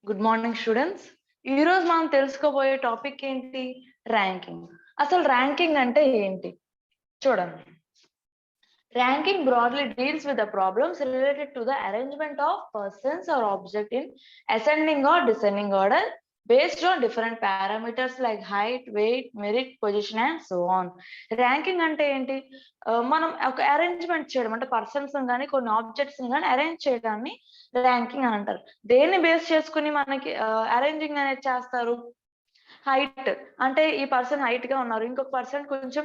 Good morning students. ఈ రోజు మనం తెలుసుకోబోయే టాపిక్ ఏంటి? ర్యాంకింగ్. అసలు ర్యాంకింగ్ అంటే ఏంటి చూడండి. Ranking broadly deals with the problems related to the arrangement of persons or object in ascending or descending order based on different parameters like height, weight, merit, position and so on. Ranking అంటే ఏంటి? మనం ఒక arrangement చేయడం అంటే persons కానీ కొన్ని objects కానీ arrange చేయడాన్ని ర్యాంకింగ్ అని అంటారు. దేన్ని బేస్ చేసుకుని మనకి అరేంజింగ్ అనేది చేస్తారు? హైట్ అంటే ఈ పర్సన్ హైట్ గా ఉన్నారు, ఇంకొక పర్సన్ కొంచెం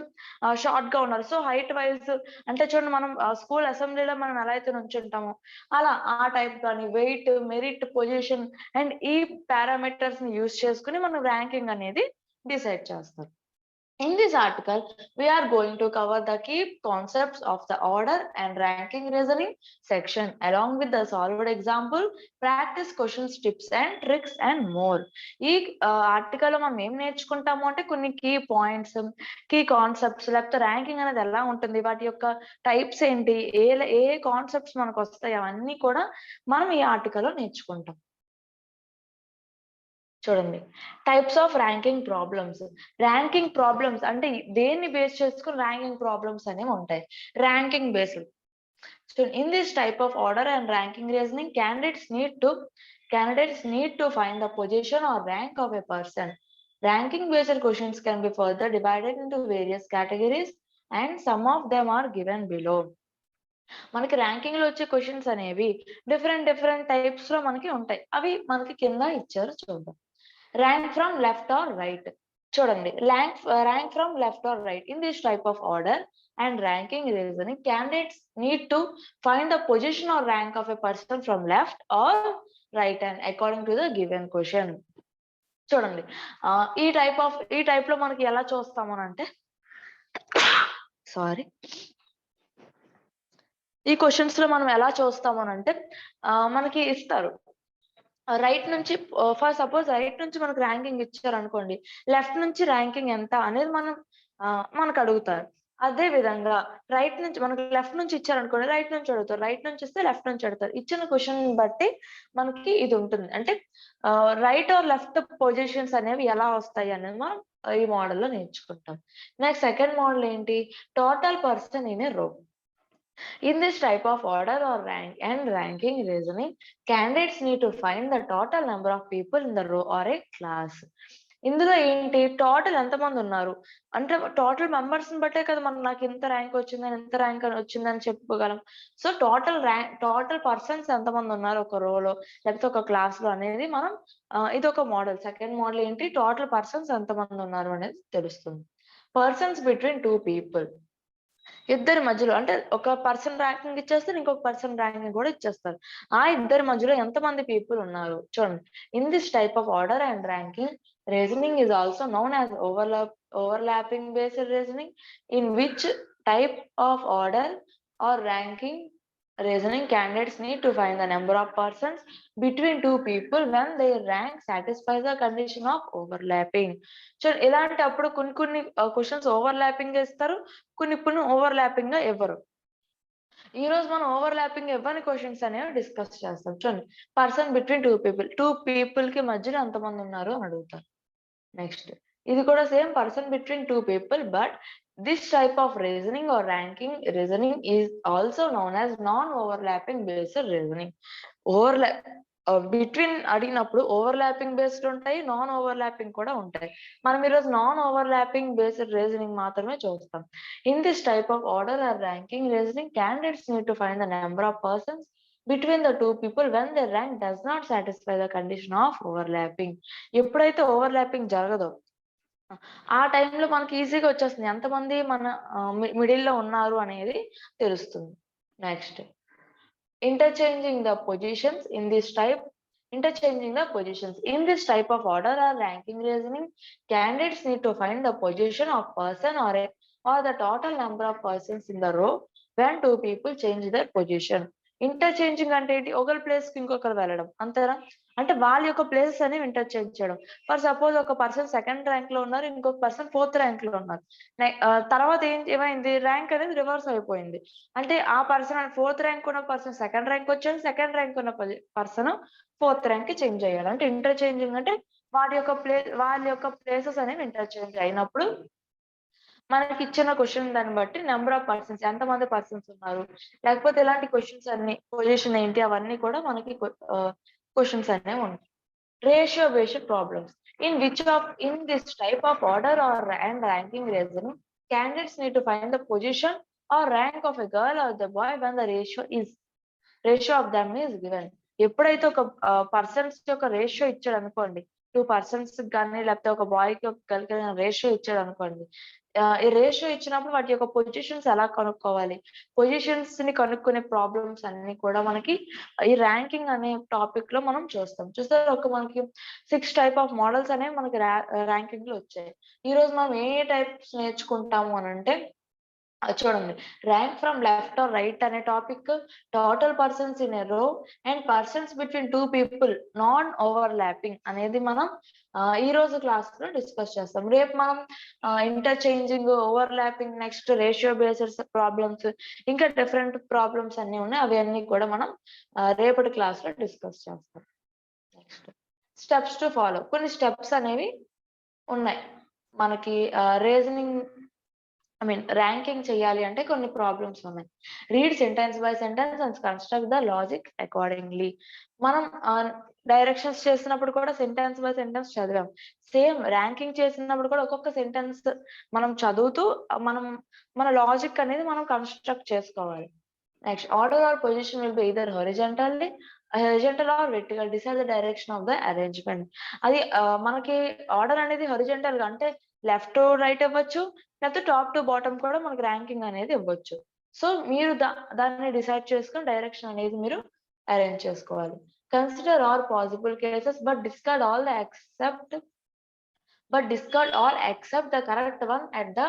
షార్ట్ గా ఉన్నారు. సో హైట్ వైజ్ అంటే చూడండి, మనం స్కూల్ అసెంబ్లీలో మనం ఎలా అయితే నుంచుంటామో అలా ఆ టైప్ కానీ వెయిట్, మెరిట్, పొజిషన్ అండ్ ఈ పారామీటర్స్ ని యూజ్ చేసుకుని మనం ర్యాంకింగ్ అనేది డిసైడ్ చేస్తారు. In this article, we are going to cover the key concepts of the order and ranking reasoning section along with the solved example, practice questions, tips and tricks and more. ఈ article లో మనం ఏం నేర్చుకుంటాము అంటే కొన్ని key points, key concepts, లేకపోతే ranking అనేది ఎలా ఉంటుంది, వాటి యొక్క టైప్స్ ఏంటి, ఏ కాన్సెప్ట్స్ మనకు వస్తాయి, అవన్నీ కూడా మనం ఈ ఆర్టికల్ లో నేర్చుకుంటాం. చూడండి, types of ranking problems. Ranking problems అంటే దేన్ని బేస్ చేసుకుని ర్యాంకింగ్ ప్రాబ్లమ్స్ అనేవి ఉంటాయి. Ranking based. So in this type of order and ranking reasoning, candidates need to find the position or rank of a person. Ranking based questions can be further divided into various categories and some of them are given below. మనకి ranking లో వచ్చే questions అనేవి different types లో మనకి ఉంటాయి. అవి మనకి కింద ఇచ్చారు, చూద్దాం. Rank from left or right. చూడండి, rank from left or right. In this type of order and ranking reasoning, candidates need to find the position or rank of a person from left or right hand according to the given question. చూడండి, ఈ type లో మనకి ఎలా చూస్తాము అంటే, sorry, ఈ questions లో మనం ఎలా చూస్తాము అంటే మనకి ఇస్తారు రైట్ నుంచి, ఫర్ సపోజ్ రైట్ నుంచి మనకు ర్యాంకింగ్ ఇచ్చారు అనుకోండి, లెఫ్ట్ నుంచి ర్యాంకింగ్ ఎంత అనేది మనకు అడుగుతారు. అదే విధంగా రైట్ నుంచి మనకు లెఫ్ట్ నుంచి ఇచ్చారనుకోండి, రైట్ నుంచి అడుగుతారు, రైట్ నుంచి ఇస్తే లెఫ్ట్ నుంచి అడుగుతారు. ఇచ్చిన క్వశ్చన్ బట్టి మనకి ఇది ఉంటుంది. అంటే రైట్ ఆర్ లెఫ్ట్ పొజిషన్స్ అనేవి ఎలా వస్తాయి అనేది మనం ఈ మోడల్లో నేర్చుకుంటాం. నెక్స్ట్ సెకండ్ మోడల్ ఏంటి? టోటల్ పర్సన్ ఇన్ ఏ రో. In this type of order or ranking reasoning, candidates need to find the total number of people in the row or a class. ఇందులో ఏంటి, టోటల్ ఎంతమంది ఉన్నారు అంటే total members ని బట్టే కదా మనం నాకు ఇంత ర్యాంక్ వచ్చిందని, ఇంత ర్యాంక్ వచ్చిందని చెప్పుకోగలం. సో టోటల్ పర్సన్స్ ఎంతమంది ఉన్నారు ఒక రోలో లేకపోతే ఒక క్లాస్ లో అనేది మనం ఇది ఒక మోడల్. సెకండ్ మోడల్ ఏంటి, టోటల్ పర్సన్స్ ఎంతమంది ఉన్నారు అనేది తెలుస్తుంది. పర్సన్స్ బిట్వీన్ టూ పీపుల్, ఇద్దరి మధ్యలో అంటే ఒక పర్సన్ ర్యాంకింగ్ ఇచ్చేస్తారు, ఇంకొక పర్సన్ ర్యాంకింగ్ కూడా ఇచ్చేస్తారు. ఆ ఇద్దరి మధ్యలో ఎంతమంది పీపుల్ ఉన్నారు చూడండి. In this type of order and ranking reasoning is also known as overlapping based reasoning, in which type of order or ranking reasoning candidates need to find the number of persons between two people when their rank satisfies the condition of overlapping. So ఇలాంటి అప్పుడు కొన్ని questions overlapping ఇస్తారు, కొన్ని overlapping గా ఇవ్వరు. ఈ రోజు మనం ఓవర్లాపింగ్ ఇవ్వని క్వశ్చన్స్ అనేవి డిస్కస్ చేస్తాం. చూడండి, పర్సన్ బిట్వీన్ టూ పీపుల్ కి మధ్యలో ఎంతమంది ఉన్నారు అని అడుగుతారు. నెక్స్ట్ ఇది కూడా same, person between two people, but this type of reasoning or ranking reasoning is also known as non-overlapping based reasoning. Between అడిగినప్పుడు ఓవర్లాపింగ్ బేస్డ్ ఉంటాయి, నాన్ ఓవర్లాపింగ్ కూడా ఉంటాయి. మనం ఈరోజు నాన్ ఓవర్లాపింగ్ బేస్డ్ రీజనింగ్ మాత్రమే చూస్తాం. In this type of order or ranking reasoning, candidates need to find the number of persons between the two people when their rank does not satisfy the condition of overlapping. ఎప్పుడైతే overlapping జరగదో ఆ టైంలో మనకి ఈజీగా వచ్చేస్తుంది ఎంతమంది మన middle లో ఉన్నారు అనేది తెలుస్తుంది. Next interchanging the positions. In this type of order or ranking reasoning, candidates need to find the position of person or the total number of persons in the row when two people change their position. Interchanging అంటే ఏంటి? ఒకరి ప్లేస్‌కి ఇంకొకరు వెళ్ళడం. అంతేనా? అంటే వాళ్ళ యొక్క ప్లేసెస్ అనేవి ఇంటర్చేంజ్ చేయడం. ఫర్ సపోజ్ ఒక పర్సన్ సెకండ్ ర్యాంక్‌లో ఉన్నారు. ఇంకొక పర్సన్ ఫోర్త్ ర్యాంక్‌లో ఉన్నారు. తర్వాత ఏమైంది? ర్యాంక్ అనేది రివర్స్ అయిపోయింది. అంటే ఆ పర్సన్ ఫోర్త్ ర్యాంక్ ఉన్న పర్సన్ సెకండ్ ర్యాంక్ వచ్చాడు. సెకండ్ ర్యాంక్ ఉన్న పర్సన్ ఫోర్త్ ర్యాంక్‌కి చేంజ్ అయ్యాడు. అంటే ఇంటర్చేంజింగ్ అంటే వాళ్ళ యొక్క ప్లేసెస్ అనేవి ఇంటర్చేంజ్ అయినప్పుడు మనకిచ్చిన క్వెషన్ దాన్ని బట్టి నంబర్ ఆఫ్ పర్సన్స్ ఎంతమంది పర్సన్స్ ఉన్నారు? లేకపోతే ఇలాంటి క్వెషన్స్ అన్ని పొజిషన్ ఏంటి? అవన్నీ కూడా మనకి క్వెషన్స్ అనేవి ఉంటాయి. Ratio based problems. In this type of order or and ranking reasoning, candidates need to find the position or rank of a girl or the boy when the ratio of them is given. ఎప్పుడైతే ఒక persons యొక్క ratio ఇచ్చాడనుకోండి, 2 పర్సన్స్‌కి గాని లేకపోతే ఒక బాయ్‌కి, ఒక గర్ల్‌కి గాని రేషియో ఇచ్చాడనుకోండి. ఈ రేషియో ఇచ్చినప్పుడు వాటి యొక్క పొజిషన్స్ ఎలా కనుక్కోవాలి? పొజిషన్స్‌ని కనుక్కునే ప్రాబ్లమ్స్ అన్నీ కూడా మనకి ఈ ర్యాంకింగ్ అనే టాపిక్‌లో మనం చూస్తాం. చూస్తే మనకి 6 టైప్ ఆఫ్ మోడల్స్ అనేవి మనకి ర్యాంకింగ్‌లో వచ్చాయి. ఈరోజు మనం ఏ టైప్స్ నేర్చుకుంటాము అనంటే చూడండి. Rank from left or right అనే topic, total persons in a row and persons between 2 people non overlapping అనేది మనం ఈరోజు క్లాస్‌లో డిస్కస్ చేస్తాం. రేపు మనం interchanging, overlapping, next ratio based problems, ఇంకా డిఫరెంట్ ప్రాబ్లమ్స్ అన్నీ ఉన్నాయి. అవన్నీ కూడా మనం రేపటి క్లాస్‌లో డిస్కస్ చేస్తాం. Next steps to follow. కొన్ని స్టెప్స్ అనేవి ఉన్నాయి. మనకి రీజనింగ్ ర్యాంకింగ్ చేయాలి అంటే కొన్ని ప్రాబ్లమ్స్ ఉన్నాయి. Read sentence by sentence and construct the logic accordingly. మనం డైరెక్షన్స్ చేస్తున్నప్పుడు కూడా సెంటెన్స్ బై సెంటెన్స్ చదివాం. సేమ్ ర్యాంకింగ్ చేసినప్పుడు కూడా ఒక్కొక్క సెంటెన్స్ మనం చదువుతూ మన లాజిక్ అనేది మనం కన్‌స్ట్రక్ట్ చేసుకోవాలి. Next order or position will be either horizontal or vertical. Decide the direction of the arrangement. అది మనకి ఆర్డర్ అనేది హారిజాంటల్‌గా అంటే లెఫ్ట్ టు రైట్ ఇవ్వచ్చు. లేకపోతే టాప్ టు బాటమ్ కూడా మనకి ర్యాంకింగ్ అనేది ఇవ్వచ్చు. సో మీరు దాన్ని డిసైడ్ చేసుకొని డైరెక్షన్ అనేది మీరు అరేంజ్ చేసుకోవాలి. Consider all possible cases discard all except the correct one at the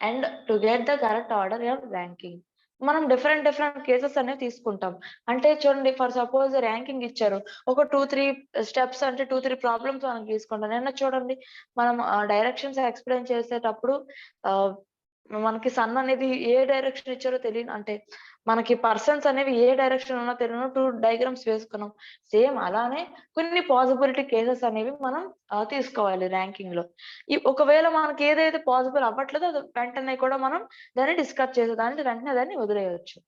end to get the correct order of ranking. మనం డిఫరెంట్ కేసెస్ అనేవి తీసుకుంటాం. అంటే చూడండి, ఫర్ సపోజ్ ర్యాంకింగ్ ఇచ్చారు. ఒక 2, 3 స్టెప్స్ అంటే 2, 3 ప్రాబ్లమ్స్ మనం తీసుకుంటాం. నిన్న చూడండి, మనం డైరెక్షన్స్ ఎక్స్‌ప్లెయిన్ చేసేటప్పుడు మనకి సన్ అనేది ఏ డైరెక్షన్ ఇచ్చారో తెలియని అంటే మనకి పర్సన్స్ అనేవి ఏ డైరెక్షన్ ఉన్నో తెలియని 2 డయాగ్రామ్స్ వేసుకున్నాం. సేమ్ అలానే కొన్ని పాసిబిలిటీ కేసెస్ అనేవి మనం తీసుకోవాలి ర్యాంకింగ్‌లో. ఒకవేళ మనకి ఏదైతే పాసిబుల్ అవ్వట్లేదో అది వెంటనే కూడా మనం దాన్ని డిస్కస్ చేసేదాన్ని వెంటనే దాన్ని వదిలేయొచ్చు.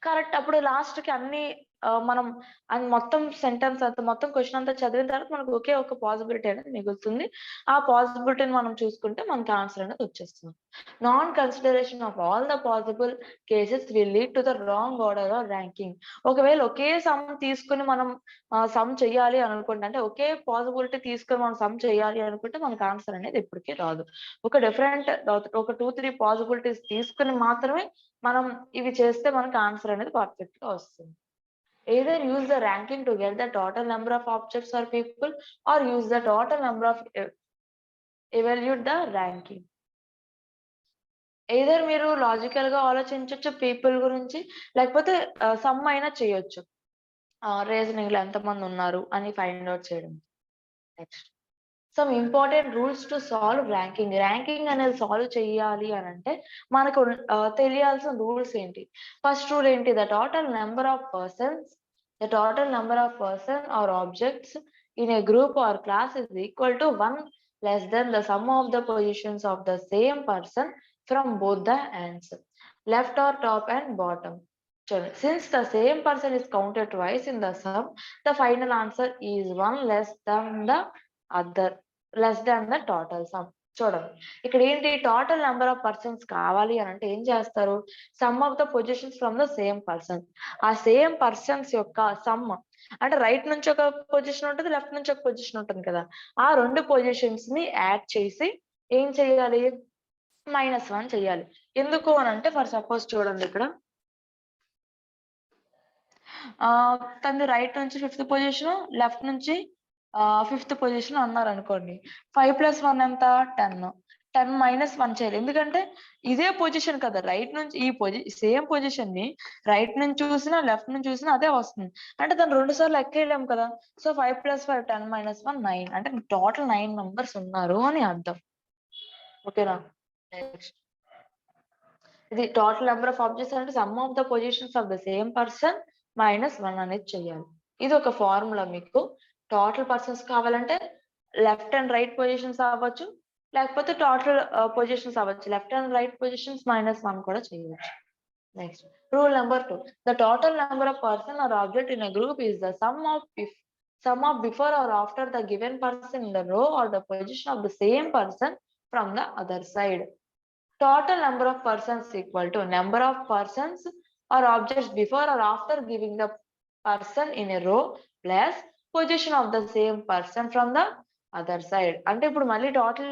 కరెక్ట్. అప్పుడు లాస్ట్‌కి అన్ని మనం మొత్తం సెంటెన్స్ అంతా మొత్తం క్వెషన్ అంతా చదివిన తర్వాత మనకు ఒకే ఒక పాసిబిలిటీ అనేది మిగులుతుంది. ఆ పాసిబిలిటీని మనం చూసుకుంటే మనకి ఆన్సర్ అనేది వచ్చేస్తుంది. Non consideration of all the possible cases will lead to the wrong order or ranking. ఒకవేళ ఒకే సమ్ తీసుకొని మనం సమ్ చేయాలి అనుకుంటే, అంటే ఒకే పాసిబిలిటీ తీసుకొని మనం సమ్ చేయాలి అనుకుంటే మనకు ఆన్సర్ అనేది ఎప్పటికీ రాదు. ఒక 2, 3 పాసిబిలిటీస్ తీసుకొని మాత్రమే మనం ఇవి చేస్తే మనకు ఆన్సర్ అనేది పర్ఫెక్ట్‌గా వస్తుంది. Either use the ranking to get the total number of objects or people, or use the total number of evaluate the ranking. either మీరు లాజికల్‌గా ఆలోచించొచ్చు పీపుల్ గురించి, లేకపోతే సమ్ అయినా చేయొచ్చు. రీజనింగ్‌లో ఎంతమంది ఉన్నారు అని ఫైండ్ ఔట్ చేయడం. Next some important rules to solve ranking. Ranking అనేది సాల్వ్ చేయాలి అనంటే మనకు తెలియాల్సిన రూల్స్ ఏంటి? ఫస్ట్ రూల్ ఏంటి? The total number of person or objects in a group or class is equal to 1 less than the sum of the positions of the same person from both the ends, left or top and bottom. Since the same person is counted twice in the sum, the final answer is 1 less than the total sum. చూడండి, ఇక్కడ ఏంటి, total number of persons కావాలి అని అంటే ఏం చేస్తారు? Some of the positions from the same person. ఆ same persons యొక్క సమ్ అంటే రైట్ నుంచి ఒక పొజిషన్ ఉంటుంది, లెఫ్ట్ నుంచి ఒక పొజిషన్ ఉంటుంది కదా. ఆ 2 పొజిషన్స్ ని యాడ్ చేసి ఏం చేయాలి? -1 చేయాలి. ఎందుకు అని అంటే, ఫర్ సపోజ్ చూడండి, ఇక్కడ తనది రైట్ నుంచి 5th పొజిషన్, లెఫ్ట్ నుంచి 5th పొజిషన్ అన్నారనుకోండి. 5 + 1 ఎంత? 10. 10 - 1 చేయాలి. ఎందుకంటే ఇదే పొజిషన్ కదా, రైట్ నుంచి ఈ సేమ్ పొజిషన్ ని రైట్ నుంచి చూసినా లెఫ్ట్ నుంచి చూసినా అదే వస్తుంది. అంటే దాన్ని 2 సార్లు ఎక్కేయలేం కదా. సో 5 + 5 10 - 1 9 అంటే టోటల్ 9 మెంబర్స్ ఉన్నారు అని అర్థం. ఓకేనా. నెక్స్ట్ ఇది టోటల్ నెంబర్ ఆఫ్ ఆబ్జెక్ట్స్ అంటే some of the positions of the same person -1 అనేది చెయ్యాలి. ఇది ఒక ఫార్ములా మీకు. టోటల్ పర్సన్స్ కావాలంటే లెఫ్ట్ అండ్ రైట్ పొజిషన్స్ అవ్వచ్చు, లేకపోతే టోటల్ పొజిషన్స్ అవ్వచ్చు. లెఫ్ట్ అండ్ రైట్ పొజిషన్స్ -1 కూడా చేయవచ్చు. Next rule number 2. The total number of person or object in a group is the sum of before or after the given person in the row or the position of the same person from the other side. Total number of persons equal to number of persons or objects before or after giving the person in a row plus position of the same person from the other side. అంటే ఇప్పుడు మళ్ళీ total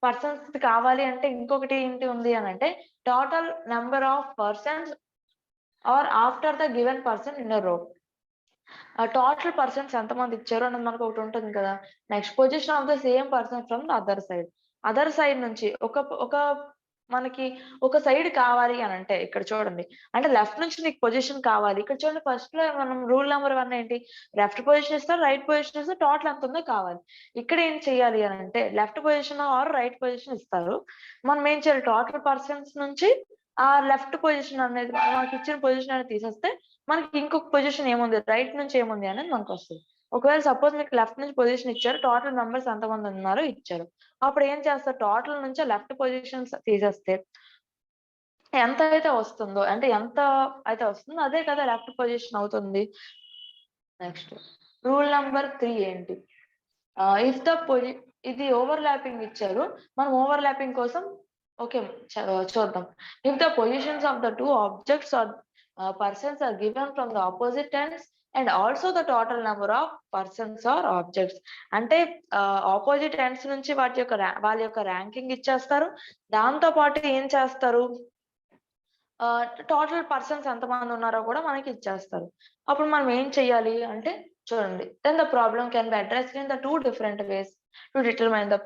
persons కావాలి అంటే ఇంకొకటి ఏంటి ఉంది అని అంటే total number of persons are after the given person in a row. Total persons ఎంతమంది ఇచ్చారు అన్నది మనకు ఒకటి ఉంటుంది కదా. Next position of the same person from the other side. Other side నుంచి మనకి ఒక సైడ్ కావాలి అని అంటే ఇక్కడ చూడండి, అంటే లెఫ్ట్ నుంచి నీకు పొజిషన్ కావాలి. ఇక్కడ చూడండి ఫస్ట్ లో మనం రూల్ నెంబర్ 1 ఏంటి, లెఫ్ట్ పొజిషన్ ఇస్తారు, రైట్ పొజిషన్ ఇస్తారు, టోటల్ ఎంత ఉందో కావాలి. ఇక్కడ ఏం చేయాలి అని అంటే left position or right position ఇస్తారు. మనం ఏం చేయాలి, టోటల్ పర్సన్స్ నుంచి ఆ లెఫ్ట్ పొజిషన్ అనేది మనకి ఇచ్చిన పొజిషన్ అనేది తీసేస్తే మనకి ఇంకొక పొజిషన్ ఏముంది, రైట్ నుంచి ఏముంది అనేది మనకు వస్తుంది. ఒకవేళ సపోజ్ మీకు లెఫ్ట్ నుంచి పొజిషన్ ఇచ్చారు, టోటల్ మెంబర్స్ ఎంతమంది ఉన్నారో ఇచ్చారు. అప్పుడు ఏం చేస్తారు, టోటల్ నుంచి లెఫ్ట్ పొజిషన్స్ తీసేస్తే ఎంత అయితే వస్తుందో అదే కదా లెఫ్ట్ పొజిషన్ అవుతుంది. నెక్స్ట్ రూల్ నెంబర్ 3 ఏంటి, ఇఫ్ ద ఇది ఓవర్ ల్యాపింగ్ ఇచ్చారు. మనం ఓవర్ ల్యాపింగ్ కోసం ఓకే చూద్దాం. If the positions of the 2 objects or persons are given from the opposite ends and also the total number of persons or objects. అంటే opposite ends నుంచి వాళ్ళ యొక్క ranking ఇచ్చేస్తారు. దాంతో పాటు ఏం చేస్తారు, టోటల్ పర్సన్స్ ఎంతమంది ఉన్నారో కూడా మనకి ఇచ్చేస్తారు. అప్పుడు మనం ఏం చెయ్యాలి అంటే చూడండి, then the problem can be addressed in the 2 different ways to determine the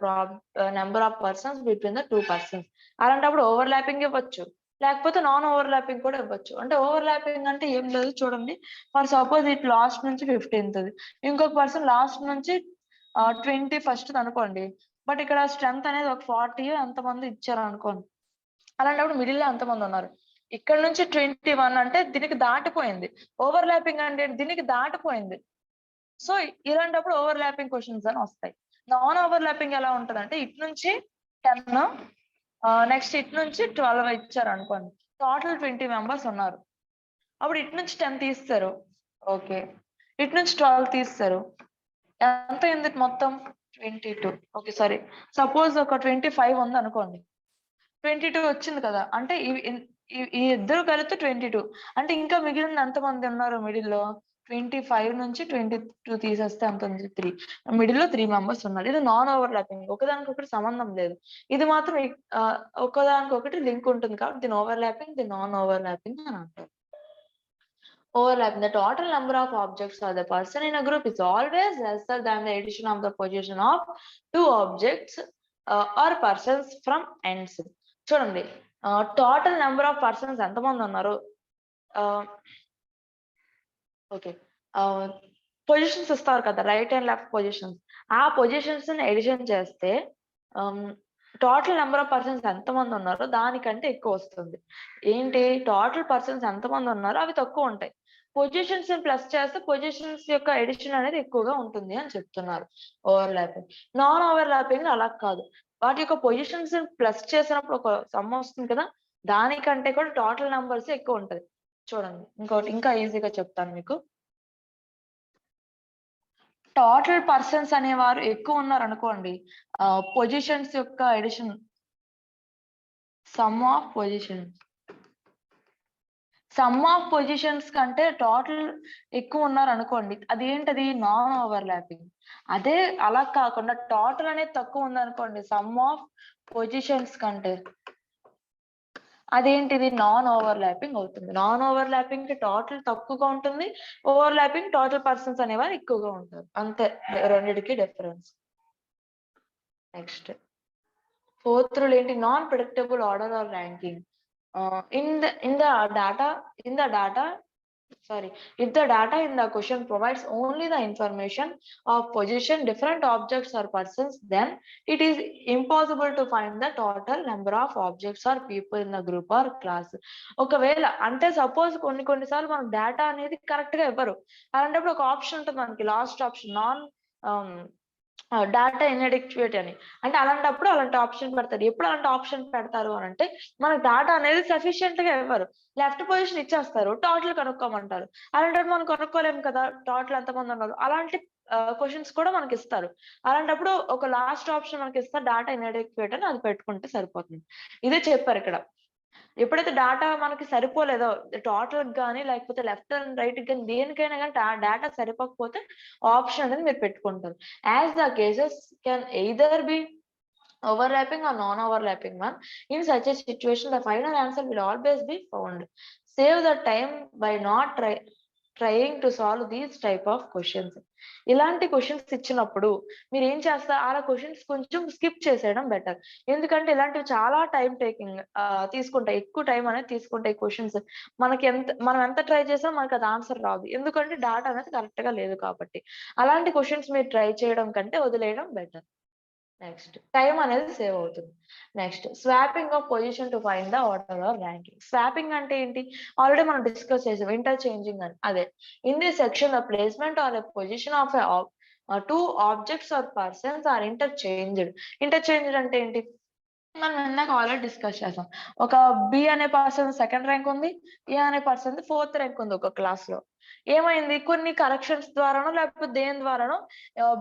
number of persons between the 2 persons. అలాంటప్పుడు ఓవర్ ల్యాపింగ్ ఇవ్వచ్చు, లేకపోతే నాన్ ఓవర్ ల్యాపింగ్ కూడా ఇవ్వచ్చు. అంటే ఓవర్ ల్యాపింగ్ అంటే ఏం లేదు, చూడండి ఫర్ సపోజ్ ఇట్ లాస్ట్ నుంచి 15th, ఇంకొక పర్సన్ లాస్ట్ నుంచి 21st అనుకోండి. బట్ ఇక్కడ స్ట్రెంత్ అనేది ఒక 40 ఎంతమంది ఇచ్చారు అనుకోండి. అలాంటప్పుడు మిడిల్ లో ఎంతమంది ఉన్నారు, ఇక్కడ నుంచి 21 అంటే దీనికి దాటిపోయింది. ఓవర్ ల్యాపింగ్ అంటే దీనికి దాటిపోయింది. సో ఇలాంటప్పుడు ఓవర్ ల్యాపింగ్ క్వశ్చన్స్ అని వస్తాయి. నాన్ ఓవర్ ల్యాపింగ్ ఎలా ఉంటది అంటే ఇటు నుంచి 10, నెక్స్ట్ ఇటు నుంచి 12 ఇచ్చారు అనుకోండి. టోటల్ 20 మెంబర్స్ ఉన్నారు. అప్పుడు ఇటు నుంచి 10 తీస్తారు, ఓకే, ఇటు నుంచి 12 తీస్తారు. ఎంత అయింది మొత్తం 22. ఓకే సారీ, సపోజ్ ఒక 25 ఉంది అనుకోండి. 22 వచ్చింది కదా, అంటే ఈ ఇద్దరు కలిపి 22. అంటే ఇంకా మిగిలిన ఎంతమంది ఉన్నారు మిడిల్ లో, 25 నుంచి 22 తీసేస్తే ఎంత ఉంది 3. మిడిల్ లో 3 మెంబర్స్ ఉన్నారు. ఇది నాన్ ఓవర్ ల్యాపింగ్, ఒకదానికొకటి సంబంధం లేదు. ఇది మాత్రం ఒకదానికొకటి లింక్ ఉంటుంది కాబట్టి దీని ఓవర్ ల్యాపింగ్, దీని నాన్ ఓవర్ ల్యాపింగ్ అని అంటారు. Overlapping. The total number of objects or the person in a group is always lesser than the addition of the position of 2 objects or persons from ends. చూడండి, total number of persons ఎంతమంది ఉన్నారు, okay, positions ఇస్తారు కదా, right and left positions. ఆ positions ని edition చేస్తే total number of persons ఎంతమంది ఉన్నారో దానికంటే ఎక్కువ వస్తుంది. ఏంటి, టోటల్ పర్సన్స్ ఎంతమంది ఉన్నారో అవి తక్కువ ఉంటాయి. పొజిషన్స్ ప్లస్ చేస్తే పొజిషన్స్ యొక్క ఎడిషన్ అనేది ఎక్కువగా ఉంటుంది అని చెప్తున్నారు. Over lapping. Non over lapping అలా కాదు, వాటి యొక్క పొజిషన్స్ ప్లస్ చేసినప్పుడు ఒక సమ్ వస్తుంది కదా, దానికంటే కూడా టోటల్ నంబర్స్ ఎక్కువ ఉంటది. చూడండి ఇంకోటి ఇంకా ఈజీగా చెప్తాను మీకు. టోటల్ పర్సన్స్ అనేవారు ఎక్కువ ఉన్నారు అనుకోండి, పొజిషన్స్ యొక్క ఎడిషన్ సమ్ ఆఫ్ పొజిషన్స్ కంటే టోటల్ ఎక్కువ ఉన్నారు అనుకోండి, అదేంటది నాన్ ఓవర్ ల్యాపింగ్. అదే అలా కాకుండా టోటల్ అనేది తక్కువ ఉందనుకోండి సమ్ ఆఫ్ పొజిషన్స్ కంటే, అదేంటిది నాన్ ఓవర్ ల్యాపింగ్ అవుతుంది. నాన్ ఓవర్ ల్యాపింగ్ కి టోటల్ తక్కువగా ఉంటుంది, ఓవర్ ల్యాపింగ్ టోటల్ పర్సన్స్ అనేవారు ఎక్కువగా ఉంటారు. అంతే రెండిటికి డిఫరెన్స్. నెక్స్ట్ Fourth rule ఏంటి? Non predictable order or ranking. In the data, sorry, if the data in the question provides only the information of position, different objects or persons, then it is impossible to find the total number of objects or people in the group or class. ఒకవేళ అంటే suppose కొన్నిసార్లు మనకు data అనేది correct గా ఇవ్వరు. అలాంటప్పుడు ఒక option ఉంటుంది మనకి, last option non data inadequate అని. అంటే అలాంటప్పుడు అలాంటి ఆప్షన్ పెడతారు. ఎప్పుడు అలాంటి ఆప్షన్ పెడతారు అని అంటే, మనకు డేటా అనేది సఫిషియెంట్ గా ఇవ్వరు. లెఫ్ట్ పొజిషన్ ఇచ్చేస్తారు, టోటల్ కనుక్కోమంటారు. అలాంటప్పుడు మనం కనుక్కోలేము కదా, టోటల్ ఎంతమంది ఉన్నారు. అలాంటి క్వెషన్స్ కూడా మనకి ఇస్తారు. అలాంటప్పుడు ఒక లాస్ట్ ఆప్షన్ మనకి ఇస్తారు, డేటా ఇన్ఎడిక్వేట్ అని, అది పెట్టుకుంటే సరిపోతుంది. ఇదే చెప్పారు ఇక్కడ. ఎప్పుడైతే డేటా మనకి సరిపోలేదో, టోటల్ గానీ లేకపోతే లెఫ్ట్ అండ్ రైట్ గానీ దేనికైనా గానీ డేటా సరిపోకపోతే ఆప్షన్ అనేది మీరు పెట్టుకుంటారు. As the cases can either be overlapping or non-overlapping one. In such a situation, the final answer will always be found. Save the time by not trying to solve these type of questions. ఇలాంటి questions ఇచ్చినప్పుడు మీరు ఏం చేస్తారు, అలా questions కొంచెం skip చేసేయడం better. ఎందుకంటే ఇలాంటివి చాలా టైం టేకింగ్ తీసుకుంటాయి, ఎక్కువ టైం అనేది తీసుకుంటాయి క్వశ్చన్స్. మనం ఎంత ట్రై చేసినా మనకి అది ఆన్సర్ రాదు, ఎందుకంటే డేటా అనేది కరెక్ట్ గా లేదు కాబట్టి. అలాంటి క్వశ్చన్స్ మీరు ట్రై చేయడం కంటే వదిలేయడం బెటర్. నెక్స్ట్, టైం అనేది సేవ్ అవుతుంది. Next, swapping of position to find the order or ranking. Swapping అంటే ఏంటి? ఆల్రెడీ మనం డిస్కస్ చేసాం, ఇంటర్చేంజింగ్ అని. అదే, in this section the placement or the position of two objects or persons are interchanged. Interchanged అంటే ఏంటి? మనం ఇందాక ఆల్రెడీ డిస్కస్ చేసాం. ఒక బి అనే పర్సన్ సెకండ్ ర్యాంక్ ఉంది, ఏ అనే పర్సన్ ఫోర్త్ ర్యాంక్ ఉంది ఒక క్లాస్ లో. ఏమైంది? కొన్ని కరెక్షన్స్ ద్వారానో లేకపోతే దేని ద్వారానో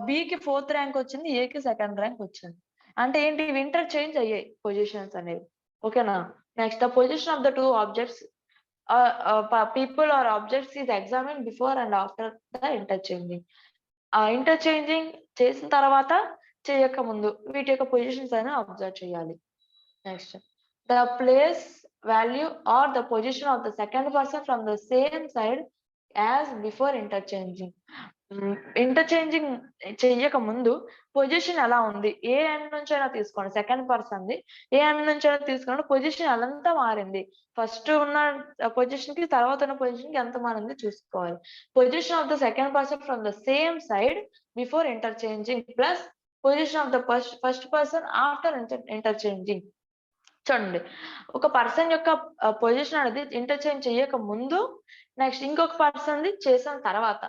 బికి ఫోర్త్ ర్యాంక్ వచ్చింది, ఏకి సెకండ్ ర్యాంక్ వచ్చింది. అంటే ఏంటి? ఇవి ఇంటర్చేంజ్ అయ్యాయి పొజిషన్స్ అనేవి. ఓకేనా? Next, the position of the two objects people or objects is examined before and after the interchanging. Interchanging చేసిన తర్వాత, చేయక ముందు వీటి యొక్క పొజిషన్స్ అయినా అబ్జర్వ్ చేయాలి. Next, the place, value or the position of the second person from the same side as before interchanging. Interchanging చెయ్యక ముందు పొజిషన్ ఎలా ఉంది, ఏ ఎండ్ నుంచి అయినా తీసుకోండి, second person the A end నుంచి అయినా తీసుకోండి, పొజిషన్ ఎలాంతా మారింది, ఫస్ట్ ఉన్న పొజిషన్ కి తర్వాత ఉన్న పొజిషన్ కి ఎంత మారింది చూసుకోవాలి. Position of the second person from the same side before interchanging plus position of the first person after interchanging. చూడండి, ఒక పర్సన్ యొక్క పొజిషన్ అనేది ఇంటర్చేంజ్ చేయక ముందు, నెక్స్ట్ ఇంకొక పర్సన్ ది చేసిన తర్వాత,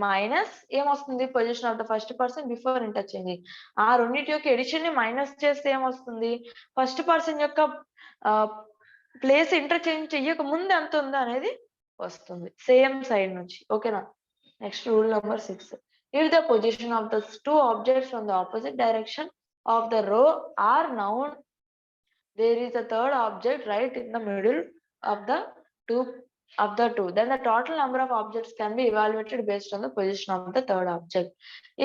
మైనస్ ఏమొస్తుంది? Position of the first person before interchanging. ఆ రెండింటి యొక్క ఎడిషన్ ని మైనస్ చేస్తే ఏమొస్తుంది? ఫస్ట్ పర్సన్ యొక్క ప్లేస్ ఇంటర్చేంజ్ చెయ్యక ముందు ఎంత ఉందో అనేది వస్తుంది, సేమ్ సైడ్ నుంచి. ఓకేనా? Next, rule number 6. If the position of the two objects from the opposite direction of the row are known, there is a third object right in the middle of the two, then the total number of objects can be evaluated based on the position of the third object.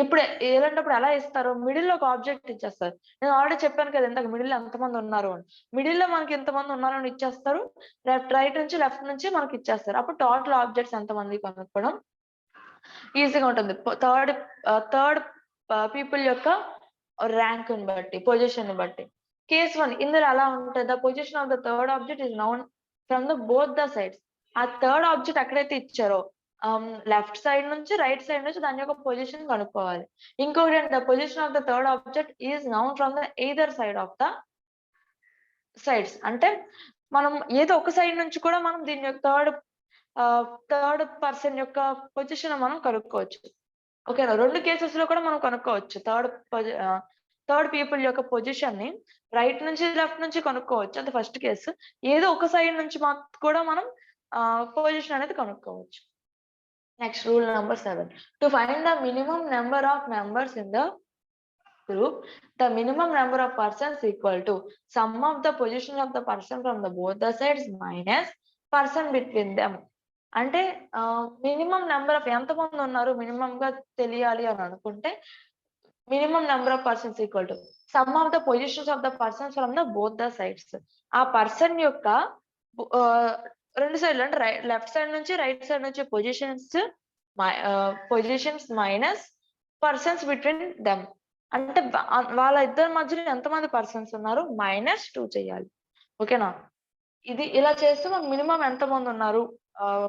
ఇప్పుడు ఎలాంటప్పుడు ఎలా ఇస్తారు? Middle లో ఒక object ఇచ్చేస్తారు. నేను already చెప్పాను కదా ఇందాక, మిడిల్ లో ఎంతమంది ఉన్నారు అని. మిడిల్ లో మనకి ఎంతమంది ఉన్నారు అని ఇచ్చేస్తారు, రైట్ నుంచి లెఫ్ట్ నుంచి మనకి ఇచ్చేస్తారు. అప్పుడు టోటల్ ఆబ్జెక్ట్స్ ఎంతమంది కనుక్కోవడం ఈజీగా ఉంటుంది. థర్డ్ పీపుల్ యొక్క ర్యాంక్ ని బట్టి, పొజిషన్ ని బట్టి. కేస్ 1 ఇందులో అలా ఉంటుంది, the position of the third object is noun from the both the sides. ఆ థర్డ్ ఆబ్జెక్ట్ ఎక్కడైతే ఇచ్చారో లెఫ్ట్ సైడ్ నుంచి రైట్ సైడ్ నుంచి దాని యొక్క పొజిషన్ కనుక్కోవాలి. ఇంకొకటి, the position of the third object is noun from the either side of the sides. అంటే మనం ఏదో ఒక సైడ్ నుంచి కూడా మనం దీని యొక్క థర్డ్ పర్సన్ యొక్క పొజిషన్ మనం కనుక్కోవచ్చు. ఓకేనా? రెండు కేసెస్ లో కూడా మనం కనుక్కోవచ్చు. థర్డ్ పీపుల్ యొక్క పొజిషన్ ని రైట్ నుంచి లెఫ్ట్ నుంచి కనుక్కోవచ్చు, అది ఫస్ట్ కేసు. ఏదో ఒక సైడ్ నుంచి కూడా మనం పొజిషన్ అనేది కనుక్కోవచ్చు. Next, rule number 7. To find the minimum number of members in the group, the minimum number of persons equal to sum of the position of the person from the both the sides minus person between them. అంటే minimum number of ఎంతమంది ఉన్నారు minimum గా తెలియాలి అని అనుకుంటే, minimum number of persons equal to some of the positions of the persons from the both the sides. ఆ person యొక్క రెండు సైడ్లు, అంటే లెఫ్ట్ సైడ్ నుంచి రైట్ సైడ్ నుంచి positions minus persons between them. అంటే వాళ్ళ ఇద్దరి మధ్యలో ఎంతమంది పర్సన్స్ ఉన్నారు? -2 చేయాలి. ఓకేనా? ఇది ఇలా చేస్తే మనకు మినిమం ఎంతమంది ఉన్నారు